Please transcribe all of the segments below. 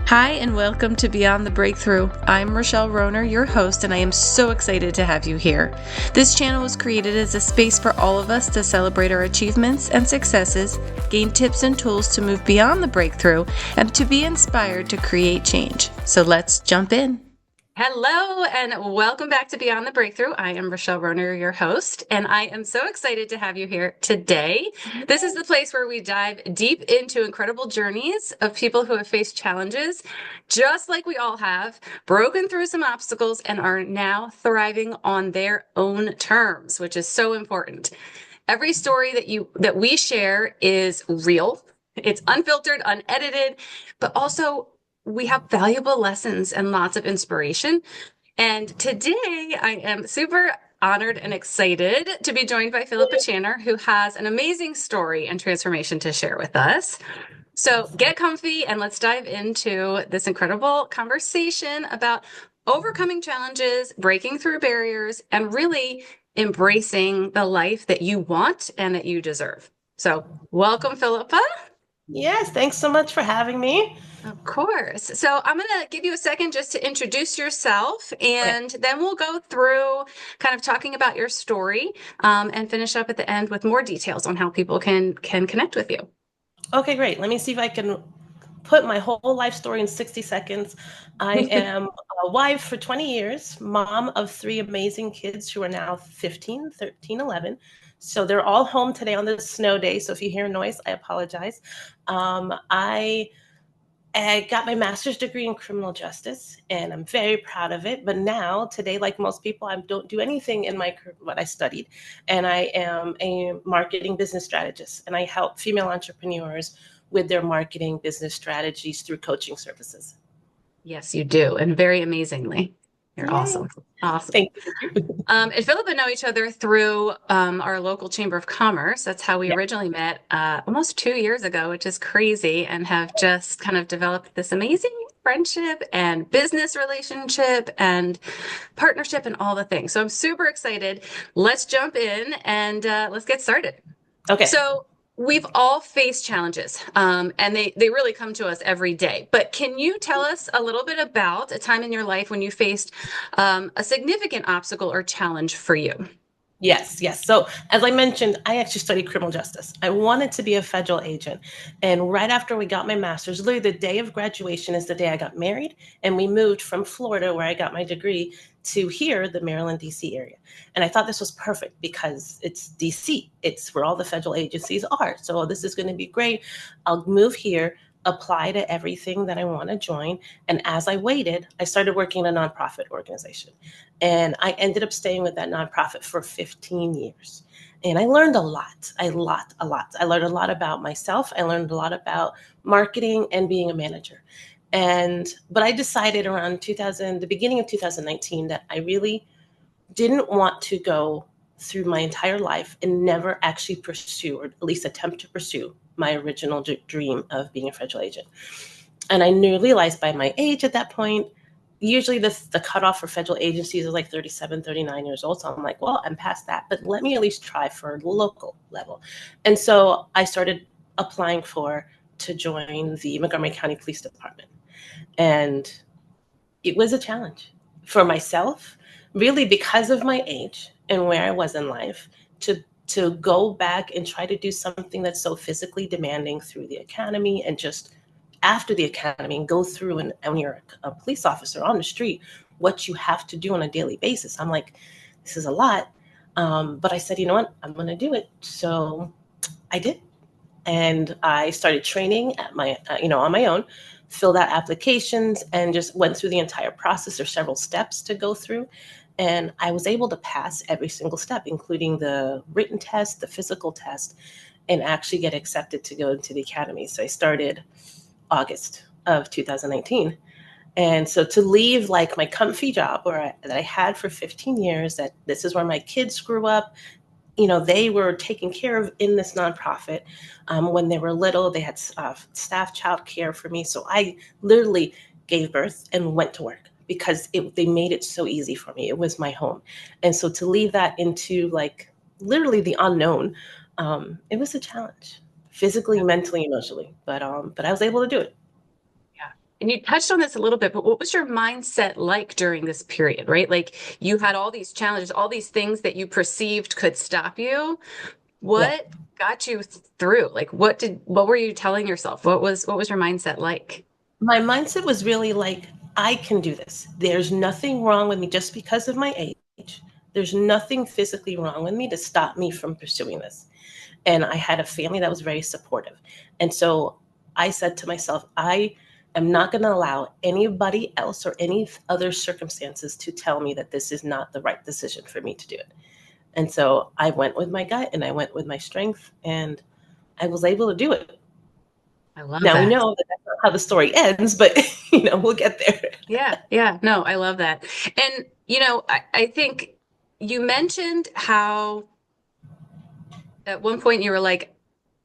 Hi, and welcome to Beyond the Breakthrough. I'm Rochelle Roner, your host, and I am so excited to have you here. This channel was created as a space for all of us to celebrate our achievements and successes, gain tips and tools to move beyond the breakthrough, and to be inspired to create change. So let's jump in. Hello, and welcome back to Beyond the Breakthrough. I am Rochelle Roner, your host, and I am so excited to have you here today. This is the place where we dive deep into incredible journeys of people who have faced challenges, just like we all have, broken through some obstacles, and are now thriving on their own terms, which is so important. Every story that we share is real. It's unfiltered, unedited, but also we have valuable lessons and lots of inspiration. And today I am super honored and excited to be joined by Philippa Channer, who has an amazing story and transformation to share with us. So get comfy and let's dive into this incredible conversation about overcoming challenges, breaking through barriers, and really embracing the life that you want and that you deserve. So welcome, Philippa. Yes, thanks so much for having me. Of course. So I'm going to give you a second just to introduce yourself, Okay. and then we'll go through kind of talking about your story, and finish up at the end with more details on how people can connect with you. Okay, great. Let me see if I can put my whole life story in 60 seconds. I am a wife for 20 years, mom of three amazing kids who are now 15, 13, 11. So they're all home today on this snow day. So if you hear noise, I apologize. I got my master's degree in criminal justice, and I'm very proud of it. But now, today, like most people, I don't do anything in what I studied, and I am a marketing business strategist, and I help female entrepreneurs with their marketing business strategies through coaching services. Yes, you do, and very amazingly. You're Yay! awesome. Awesome. Thank you. And Philippa know each other through our local Chamber of Commerce. That's how we Yeah. originally met almost 2 years ago, which is crazy, and have just kind of developed this amazing friendship and business relationship and partnership and all the things. So I'm super excited. Let's jump in and let's get started. Okay. So we've all faced challenges, and they really come to us every day. But can you tell us a little bit about a time in your life when you faced a significant obstacle or challenge for you? Yes, yes. So, as I mentioned, I actually studied criminal justice. I wanted to be a federal agent. And right after we got my master's, literally the day of graduation is the day I got married. And we moved from Florida, where I got my degree, to here, the Maryland, D.C. area. And I thought this was perfect because it's D.C., it's where all the federal agencies are. So, this is going to be great. I'll move here, apply to everything that I want to join. And as I waited, I started working in a nonprofit organization. And I ended up staying with that nonprofit for 15 years. And I learned a lot. I learned a lot about myself. I learned a lot about marketing and being a manager. But I decided around the beginning of 2019, that I really didn't want to go through my entire life and never actually pursue, or at least attempt to pursue, my original dream of being a federal agent. And I realized by my age at that point, usually the cutoff for federal agencies is like 37, 39 years old. So I'm like, well, I'm past that, but let me at least try for local level. And so I started applying to join the Montgomery County Police Department. And it was a challenge for myself, really because of my age and where I was in life, to go back and try to do something that's so physically demanding through the academy, and just after the academy, and go through, and when you're a police officer on the street, what you have to do on a daily basis. I'm like, this is a lot. But I said, you know what, I'm going to do it. So I did. And I started training at on my own, filled out applications, and just went through the entire process. There's several steps to go through. And I was able to pass every single step, including the written test, the physical test, and actually get accepted to go into the academy. So I started August of 2019. And so to leave like my comfy job that I had for 15 years, that this is where my kids grew up, they were taken care of in this nonprofit. When they were little, they had staff child care for me. So I literally gave birth and went to work because they made it so easy for me. It was my home. And so to leave that into like literally the unknown, it was a challenge, physically, mentally, emotionally. But I was able to do it. Yeah. And you touched on this a little bit, but what was your mindset like during this period, right? Like you had all these challenges, all these things that you perceived could stop you. Yeah. What got you through? Like what were you telling yourself? What was your mindset like? My mindset was really like, I can do this. There's nothing wrong with me just because of my age. There's nothing physically wrong with me to stop me from pursuing this. And I had a family that was very supportive. And so I said to myself, I am not going to allow anybody else or any other circumstances to tell me that this is not the right decision for me to do it. And so I went with my gut and I went with my strength and I was able to do it. I love Now we that. know that that's not how the story ends, but we'll get there. Yeah, yeah. No, I love that. And I think you mentioned how at one point you were like,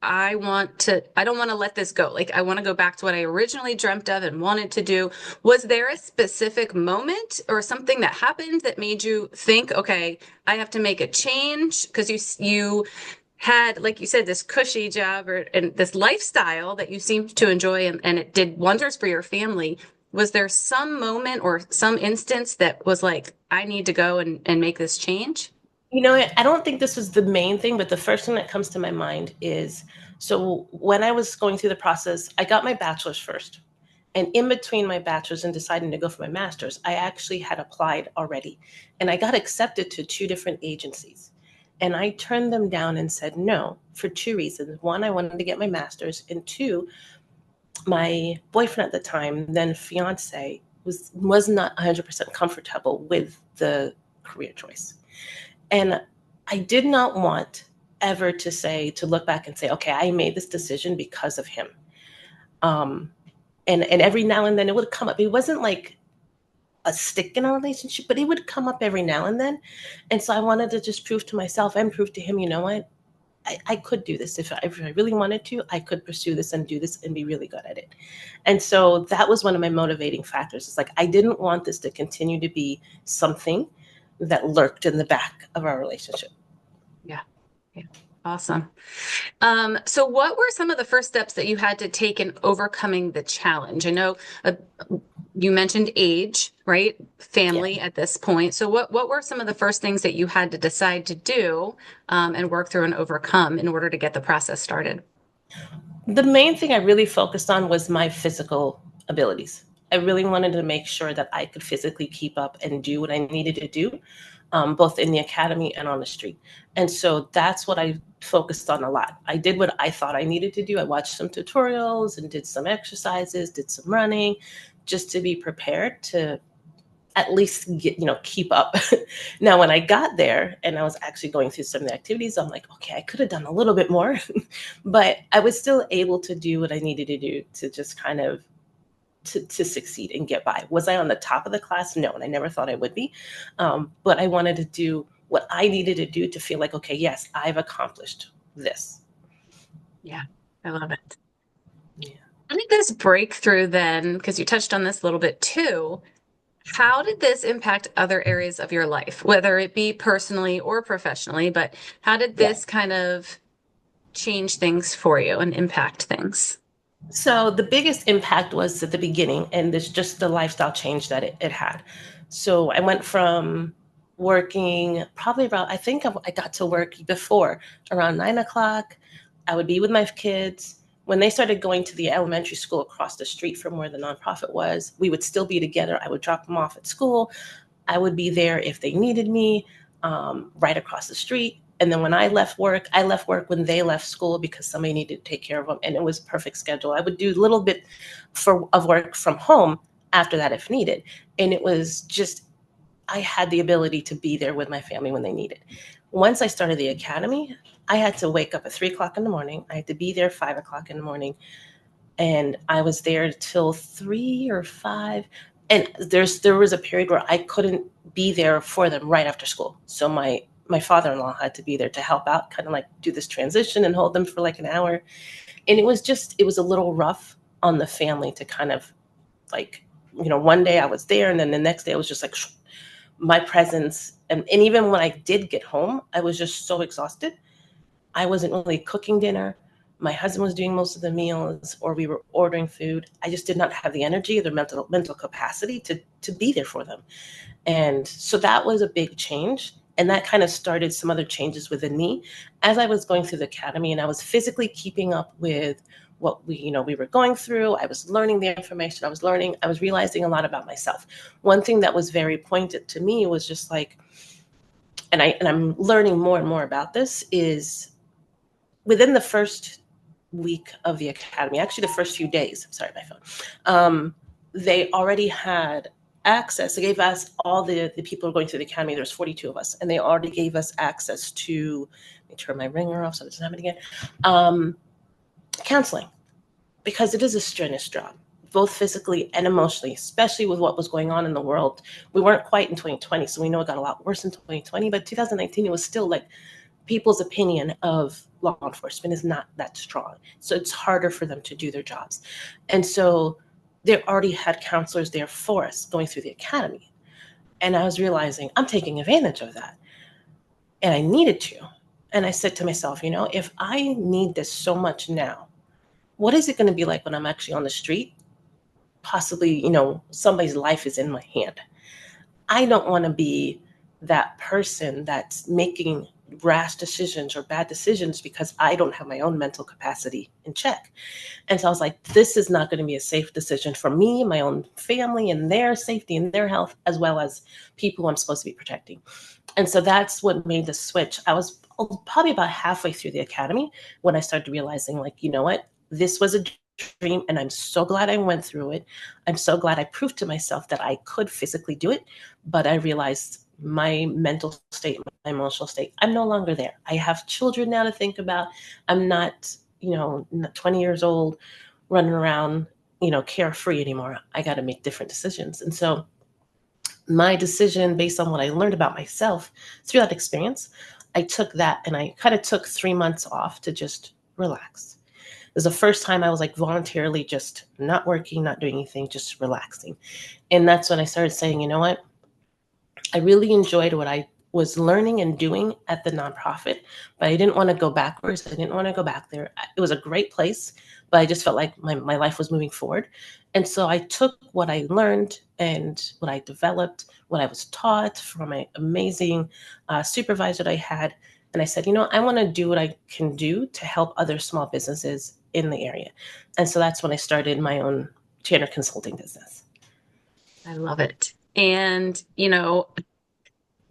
I don't want to let this go. Like, I want to go back to what I originally dreamt of and wanted to do. Was there a specific moment or something that happened that made you think, okay, I have to make a change? Because you had, like you said, this cushy job and this lifestyle that you seemed to enjoy and it did wonders for your family. Was there some moment or some instance that was like, I need to go and make this change? I don't think this was the main thing, but the first thing that comes to my mind is, so when I was going through the process, I got my bachelor's first. And in between my bachelor's and deciding to go for my master's, I actually had applied already. And I got accepted to two different agencies. And I turned them down and said no for two reasons. One, I wanted to get my master's. And two, my boyfriend at the time, then fiance, was not 100% comfortable with the career choice. And I did not want ever to look back and say, okay, I made this decision because of him. And every now and then it would come up. It wasn't like a stick in a relationship, but it would come up every now and then. And so I wanted to just prove to myself and prove to him, you know what? I could do this. If I really wanted to, I could pursue this and do this and be really good at it. And so that was one of my motivating factors. It's like, I didn't want this to continue to be something that lurked in the back of our relationship. Yeah. Yeah. Awesome. So what were some of the first steps that you had to take in overcoming the challenge? I know you mentioned age, right? Yeah. Family at this point. So what were some of the first things that you had to decide to do and work through and overcome in order to get the process started? The main thing I really focused on was my physical abilities. I really wanted to make sure that I could physically keep up and do what I needed to do, both in the academy and on the street. And so that's what I focused on a lot. I did what I thought I needed to do. I watched some tutorials and did some exercises, did some running, just to be prepared to at least keep up. Now, when I got there and I was actually going through some of the activities, I'm like, okay, I could have done a little bit more, but I was still able to do what I needed to do to just kind of to succeed and get by. Was I on the top of the class? No, and I never thought I would be. But I wanted to do what I needed to do to feel like, okay, yes, I've accomplished this. Yeah, I love it. Yeah. How did this breakthrough then, because you touched on this a little bit too, how did this impact other areas of your life, whether it be personally or professionally, but how did Yeah. this kind of change things for you and impact things? So the biggest impact was at the beginning, and there's just the lifestyle change that it had. So I went from working probably about, I think I got to work before around 9 o'clock. I would be with my kids. When they started going to the elementary school across the street from where the nonprofit was, we would still be together. I would drop them off at school. I would be there if they needed me, right across the street. And then when I left work when they left school because somebody needed to take care of them. And it was a perfect schedule. I would do a little bit of work from home after that if needed. And it was just, I had the ability to be there with my family when they needed. Once I started the academy, I had to wake up at 3 o'clock in the morning. I had to be there 5 o'clock in the morning. And I was there till 3 or 5. And there was a period where I couldn't be there for them right after school. So my father-in-law had to be there to help out, kind of like do this transition and hold them for like an hour. And it was a little rough on the family to kind of like, one day I was there and then the next day I was just like my presence. And even when I did get home, I was just so exhausted. I wasn't really cooking dinner. My husband was doing most of the meals, or we were ordering food. I just did not have the energy or the mental capacity to be there for them. And so that was a big change. And that kind of started some other changes within me as I was going through the academy, and I was physically keeping up with what we were going through. I was learning the information. I was realizing a lot about myself. One thing that was very pointed to me was just like, and I'm learning more and more about this, is within the first week of the academy, actually the first few days, sorry, my phone, they already had access. They gave us, all the people who were going through the academy, there's 42 of us, and they already gave us access to, let me turn my ringer off so it doesn't happen again, counseling, because it is a strenuous job, both physically and emotionally, especially with what was going on in the world. We weren't quite in 2020, so we know it got a lot worse in 2020, but 2019, it was still like people's opinion of law enforcement is not that strong. So it's harder for them to do their jobs. And so they already had counselors there for us going through the academy. And I was realizing I'm taking advantage of that. And I needed to. And I said to myself, if I need this so much now, what is it going to be like when I'm actually on the street? Possibly, somebody's life is in my hand. I don't want to be that person that's making rash decisions or bad decisions because I don't have my own mental capacity in check. And so I was like, this is not going to be a safe decision for me, my own family, and their safety and their health, as well as people I'm supposed to be protecting. And so that's what made the switch. I was probably about halfway through the academy when I started realizing, like, you know what, this was a dream, and I'm so glad I went through it. I'm so glad I proved to myself that I could physically do it. But I realized my mental state, my emotional state, I'm no longer there. I have children now to think about. I'm not, not 20 years old running around, carefree anymore. I got to make different decisions. And so my decision, based on what I learned about myself through that experience, I took that and I kind of took 3 months off to just relax. It was the first time I was like voluntarily just not working, not doing anything, just relaxing. And that's when I started saying, you know what? I really enjoyed what I was learning and doing at the nonprofit, but I didn't want to go backwards. I didn't want to go back there. It was a great place, but I just felt like my life was moving forward. And so I took what I learned and what I developed, what I was taught from my amazing supervisor that I had. And I said, I want to do what I can do to help other small businesses in the area. And so that's when I started my own Channer consulting business. I love it. And,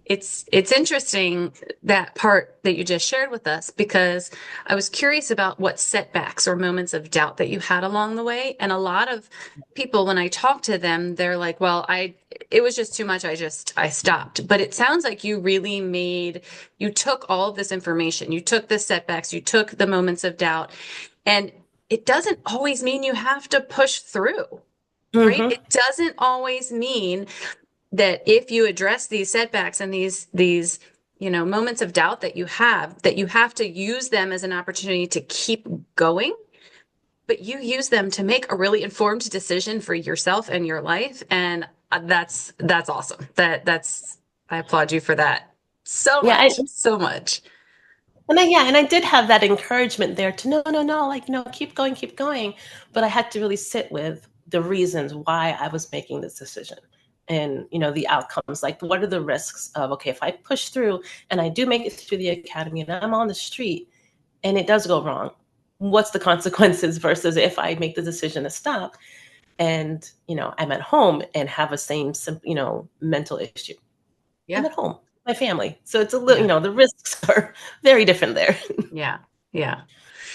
it's interesting, that part that you just shared with us, because I was curious about what setbacks or moments of doubt that you had along the way. And a lot of people, when I talk to them, they're like, well, it was just too much. I stopped. But it sounds like you took all of this information, you took the setbacks, you took the moments of doubt, and it doesn't always mean you have to push through. Right? Mm-hmm. It doesn't always mean that if you address these setbacks and these moments of doubt that you have to use them as an opportunity to keep going, but you use them to make a really informed decision for yourself and your life. And that's awesome. I applaud you for that so Yeah, much, so much. And I did have that encouragement there to no, like, keep going, keep going. But I had to really sit with the reasons why I was making this decision and, the outcomes. Like, what are the risks of, okay, if I push through and I do make it through the academy and I'm on the street and it does go wrong, what's the consequences versus if I make the decision to stop and, I'm at home and have a same, mental issue. I'm Yeah. at home, my family. So it's a little, Yeah. the risks are very different there. Yeah. Yeah.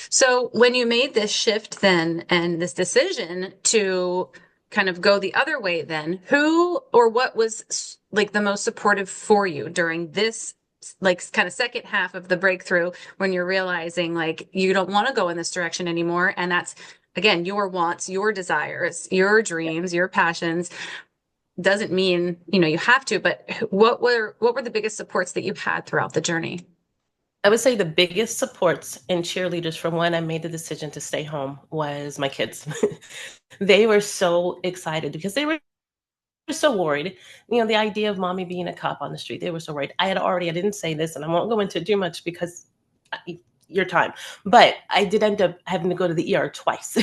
So when you made this shift then and this decision to kind of go the other way, then who or what was like the most supportive for you during this like kind of second half of the breakthrough, when you're realizing like you don't want to go in this direction anymore? And that's, again, your wants, your desires, your dreams, your passions. Doesn't mean, you have to, but what were the biggest supports that you had throughout the journey? I would say the biggest supports and cheerleaders from when I made the decision to stay home was my kids. They were so excited because they were so worried. The idea of mommy being a cop on the street, they were so worried. I didn't say this, and I won't go into too much because your time. But I did end up having to go to the ER twice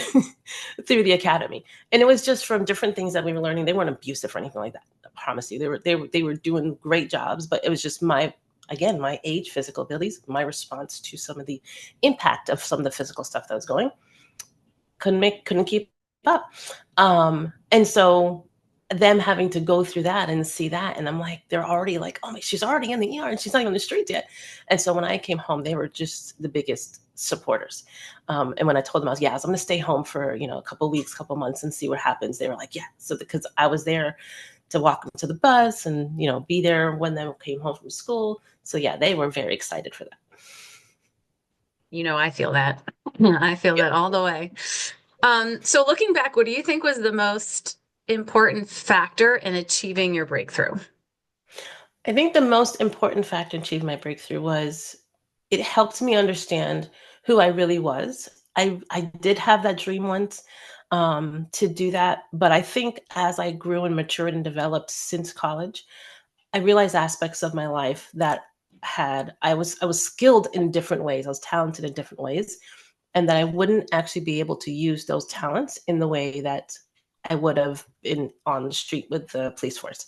through the academy. And it was just from different things that we were learning. They weren't abusive or anything like that. I promise you. They were doing great jobs, but it was just my age, physical abilities, my response to some of the impact of some of the physical stuff that was going. Couldn't keep up. And so them having to go through that and see that, and I'm like, they're already like, oh my, she's already in the ER and she's not even on the streets yet. And so when I came home, they were just the biggest supporters. And when I told them I was going to stay home for a couple of weeks, couple of months, and see what happens, they were like, yeah. So because I was there to walk them to the bus and be there when they came home from school. So yeah, they were very excited for that. I feel that. I feel that all the way. So looking back, what do you think was the most important factor in achieving your breakthrough? I think the most important factor in achieving my breakthrough was it helped me understand who I really was. I did have that dream once to do that, but I think as I grew and matured and developed since college, I realized aspects of my life that I was skilled in different ways. I was talented in different ways, and that I wouldn't actually be able to use those talents in the way that I would have been on the street with the police force.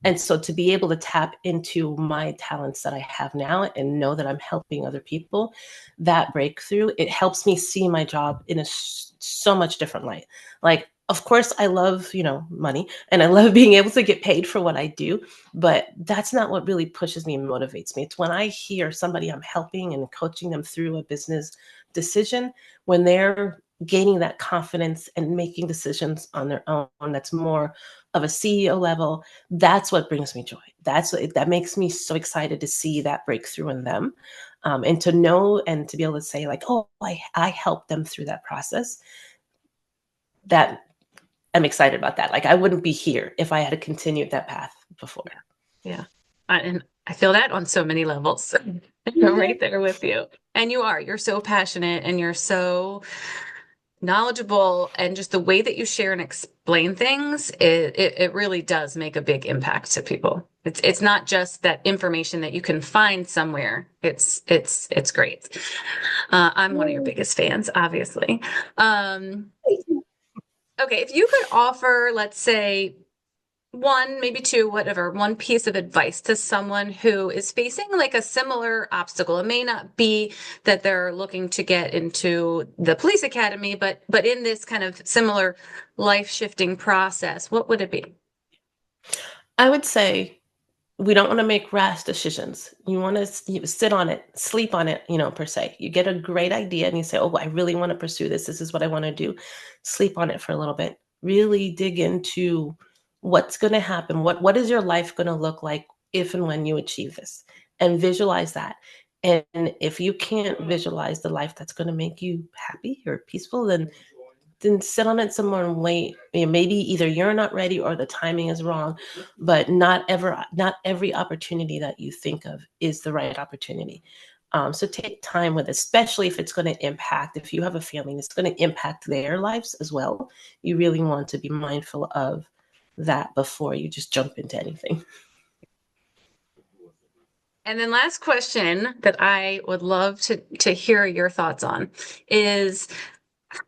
And so to be able to tap into my talents that I have now and know that I'm helping other people, that breakthrough, it helps me see my job in so much different light. Like, of course, I love, money, and I love being able to get paid for what I do, but that's not what really pushes me and motivates me. It's when I hear somebody I'm helping and coaching them through a business decision, when they're gaining that confidence and making decisions on their own, that's more of a CEO level. That's what brings me joy. That makes me so excited to see that breakthrough in them, and to know and to be able to say like, oh, I helped them through that process. That I'm excited about that. Like, I wouldn't be here if I had continued that path before. Yeah. And I feel that on so many levels. I'm right there with you. And you're so passionate and you're so knowledgeable, and just the way that you share and explain things, it really does make a big impact to people. It's not just that information that you can find somewhere. It's great. I'm one of your biggest fans, obviously. Okay, if you could offer, let's say, one, maybe two, whatever, one piece of advice to someone who is facing like a similar obstacle. It may not be that they're looking to get into the police academy, but in this kind of similar life-shifting process, what would it be? I would say we don't want to make rash decisions. You want to sit on it, sleep on it, per se. You get a great idea and you say, oh, I really want to pursue this. This is what I want to do. Sleep on it for a little bit. Really dig into what's going to happen. What is your life going to look like if and when you achieve this? And visualize that. And if you can't visualize the life that's going to make you happy or peaceful, then sit on it some more and wait. Maybe either you're not ready or the timing is wrong, but not every opportunity that you think of is the right opportunity. So take time with it, especially if it's going to impact, if you have a family, it's going to impact their lives as well. You really want to be mindful of that before you just jump into anything. And then last question that I would love to hear your thoughts on is,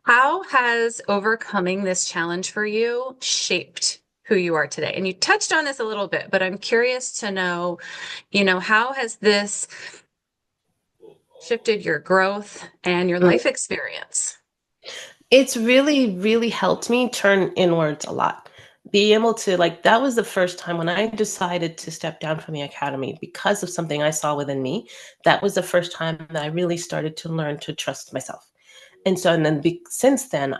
how has overcoming this challenge for you shaped who you are today? And you touched on this a little bit, but I'm curious to know, how has this shifted your growth and your life experience? It's really, really helped me turn inwards a lot. Be able to, like, that was the first time when I decided to step down from the academy because of something I saw within me. That was the first time that I really started to learn to trust myself. And so, and then since then,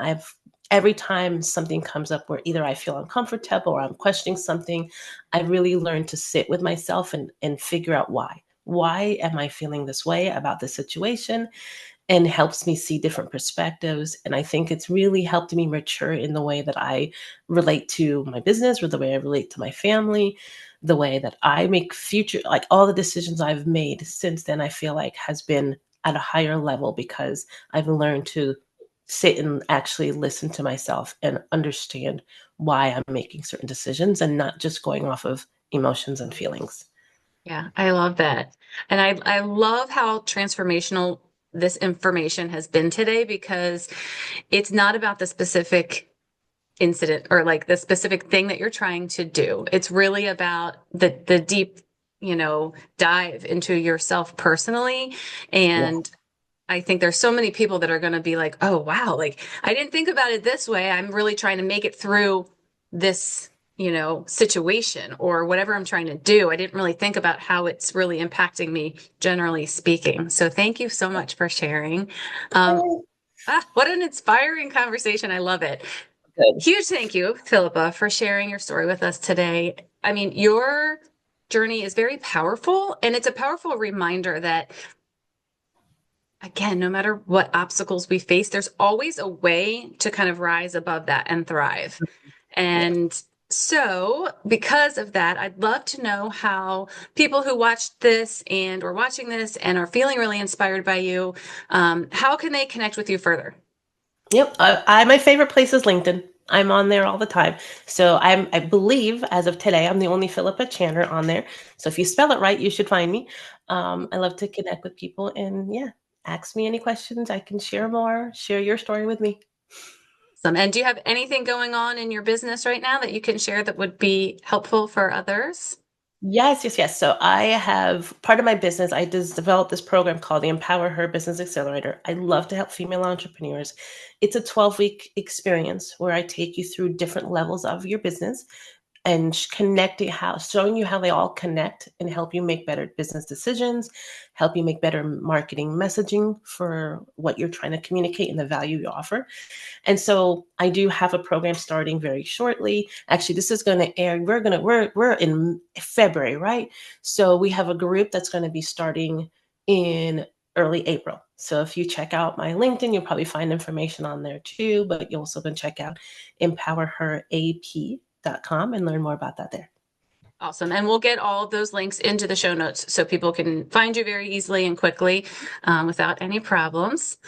every time something comes up where either I feel uncomfortable or I'm questioning something, I really learned to sit with myself and figure out why. Why am I feeling this way about the situation? And helps me see different perspectives. And I think it's really helped me mature in the way that I relate to my business, or the way I relate to my family, the way that I make future, like all the decisions I've made since then, I feel like has been at a higher level because I've learned to sit and actually listen to myself and understand why I'm making certain decisions and not just going off of emotions and feelings. Yeah, I love that. And I love how transformational this information has been today, because it's not about the specific incident or like the specific thing that you're trying to do. It's really about the deep, dive into yourself personally. Yeah. And I think there's so many people that are going to be like, oh, wow, like I didn't think about it this way. I'm really trying to make it through this, situation or whatever I'm trying to do. I didn't really think about how it's really impacting me, generally speaking. So thank you so much for sharing. Um, what an inspiring conversation. I love it. Good. Huge thank you, Philippa, for sharing your story with us today. I mean, your journey is very powerful, and it's a powerful reminder that, again, no matter what obstacles we face, there's always a way to kind of rise above that and thrive. Yeah. And so, because of that, I'd love to know how people who watched this and or watching this and are feeling really inspired by you, how can they connect with you further? Yep. My favorite place is LinkedIn. I'm on there all the time. So I believe as of today, I'm the only Philippa Channer on there. So if you spell it right, you should find me. I love to connect with people and yeah, ask me any questions. I can share more, share your story with me. And do you have anything going on in your business right now that you can share that would be helpful for others? Yes, yes, yes. So I have part of my business. I just developed this program called the Empower Her Business Accelerator. I love to help female entrepreneurs. It's a 12-week experience where I take you through different levels of your business and showing you how they all connect and help you make better business decisions, help you make better marketing messaging for what you're trying to communicate and the value you offer. And so I do have a program starting very shortly. Actually, this is going to air. We're in February, right? So we have a group that's going to be starting in early April. So if you check out my LinkedIn, you'll probably find information on there too, but you also can check out empowerherap.com and learn more about that there. Awesome. And we'll get all of those links into the show notes so people can find you very easily and quickly, without any problems.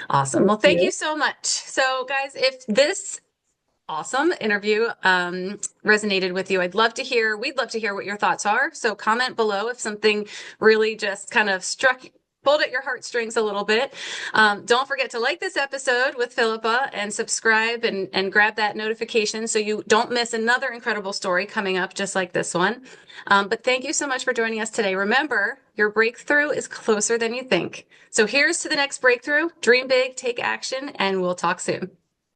Awesome. Thank Well, thank you. you so much. So, guys, if this awesome interview resonated with you, we'd love to hear what your thoughts are. So comment below if something really just kind of pulled at your heartstrings a little bit. Don't forget to like this episode with Philippa and subscribe and grab that notification so you don't miss another incredible story coming up just like this one. But thank you so much for joining us today. Remember, your breakthrough is closer than you think. So here's to the next breakthrough. Dream big, take action, and we'll talk soon.